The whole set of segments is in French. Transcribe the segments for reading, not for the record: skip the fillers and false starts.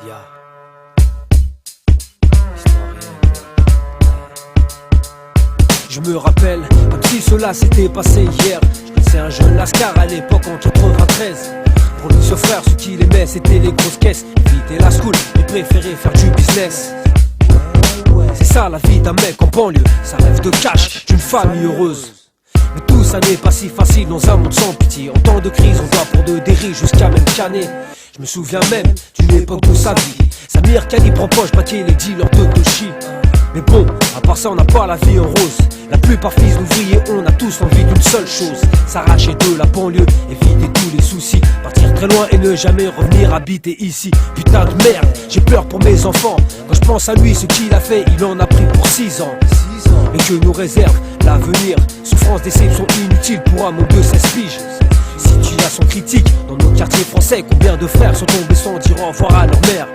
Ya. Histoire réelle. Je me rappelle, comme si cela s'était passé hier. Je connaissais un jeune lascar à l'époque en 93. Pour lui, ce frère, ce qu'il aimait, c'était les grosses caisses. Éviter la school, il préférait faire du business. C'est ça la vie d'un mec en banlieue. Ça rêve de cash, d'une famille heureuse. Mais tout ça n'est pas si facile dans un monde sans pitié. En temps de crise, on doit pour de dérive jusqu'à même canner. Je me souviens même d'une époque de sa vie. Samir calibre en poche, braquer les dealers de Toshi. Mais bon, à part ça, on n'a pas la vie en rose. La plupart fils d'ouvriers, on a tous envie d'une seule chose: s'arracher de la banlieue, éviter tous les soucis, partir très loin et ne jamais revenir habiter ici. Putain de merde, j'ai peur pour mes enfants. Quand je pense à lui, ce qu'il a fait, il en a pris pour 6 ans. Et que nous réserve l'avenir. Souffrance, déception inutile pour un monde de 16 piges. Situation critique dans nos quartiers français. Combien de frères sont tombés sans dire au revoir à leur mère?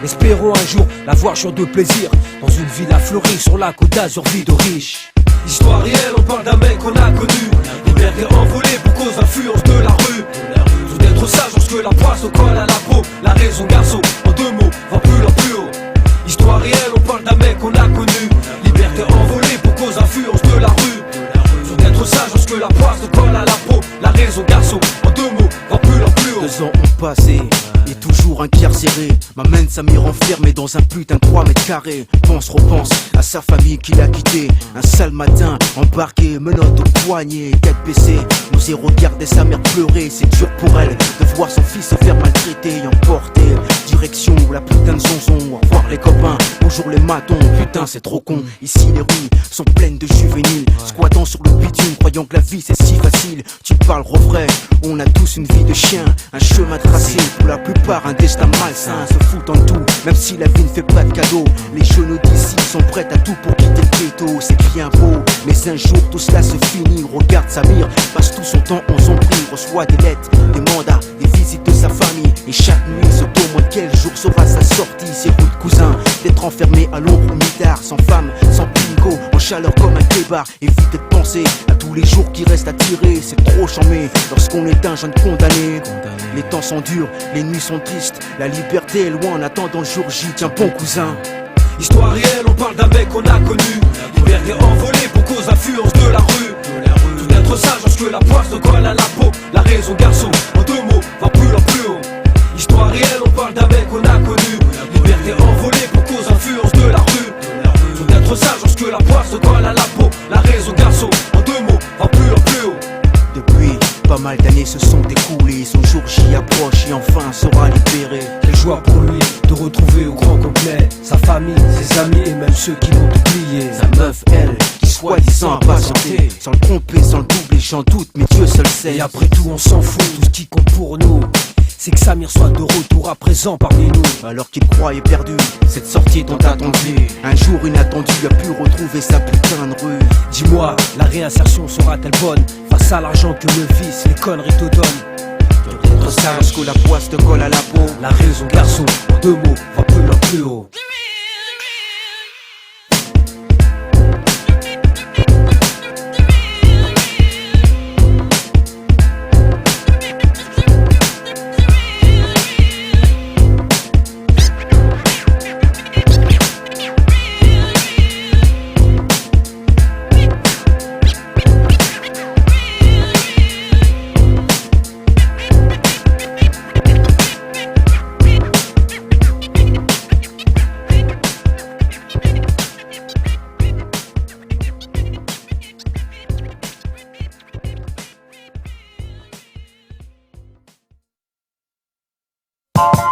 Espérons un jour la voir jour de plaisir dans une ville affleurie sur la côte d'Azur, vie de riche. Histoire réelle, on parle d'un mec qu'on a connu. Liberté envolée pour cause d'influence de la rue. Tout d'être sage lorsque la poisse au colle à la peau. La raison garçon, en 2 mots, va plus en plus haut. Histoire réelle, on parle d'un mec qu'on a connu. Liberté envolée pour cause d'influence de la rue. Tout d'être sage lorsque la poisse au colle à la peau. La raison garçon, en 2 mots, va plus en plus haut. 2 ans ont passé, et toujours incarcéré. M'amène Samir enfermé dans un putain de 3 mètres carrés. Repense à sa famille qu'il a quitté. Un sale matin, embarqué, menottes au poignet, tête baissée, nous y regarder sa mère pleurer. C'est dur pour elle de voir son fils se faire maltraiter. Emporté, direction la putain de zonzon. Au revoir les copains, bonjour les matons. Putain c'est trop con, ici les rues sont pleines de juvéniles, squattant sur le bitume, croyant que la vie c'est si facile. Tu parles refrain, on a tous une vie de chien, un chemin tracé, pour la plupart un destin malsain. Se foutent en tout, même si la vie ne fait pas de cadeaux. Les jeunes d'ici sont prêts à tout pour quitter le ghetto. C'est bien beau, mais un jour tout cela se finit. Regarde Samir, passe tout son temps en zombie. Reçoit des lettres, des mandats, des visites de sa famille. Et chaque nuit se demande quel jour sera sa sortie. C'est rude cousin, d'être enfermé à l'ombre mitard, sans femme, sans bingo, en chaleur comme un clébard. Évite de penser à tous les jours qui restent à tirer. C'est trop chambé lorsqu'on est un jeune condamné. Les temps sont durs, les nuits sont tristes. La liberté est loin en attendant le jour J. Tiens bon cousin. Histoire réelle, on parle d'un mec qu'on a connu. Liberté envolée pour cause d'influence de la rue. Tout être sage lorsque la poisse te colle à la peau. La raison garçon, en 2 mots, va plus en plus haut. Histoire réelle, on parle d'un mec qu'on a connu. Liberté envolée pour cause d'influence de la rue. Tout être sage lorsque la poisse te colle à la peau. La raison garçon, en 2 mots, va plus en plus haut. Depuis pas mal d'années se sont écoulées, son jour J approche et enfin sera libéré. Quelle joie pour lui de retrouver au grand complet sa famille, ses amis et même ceux qui l'ont oublié. Sa meuf, elle, qui soi-disant a patienté, sans le tromper, sans le doubler, j'en doute, mais Dieu seul sait. Et après tout on s'en fout, tout ce qui compte pour nous c'est que Samir soit de retour à présent parmi nous. Alors qu'il croyait perdu, cette sortie tant attendue, un jour inattendu a pu retrouver sa putain de rue. Dis-moi, la réinsertion sera-t-elle bonne face à l'argent que le vice, les conneries te donnent? Peut-être ça lorsque la poisse te colle à la peau. La raison garçon, en 2 mots, va plus haut. You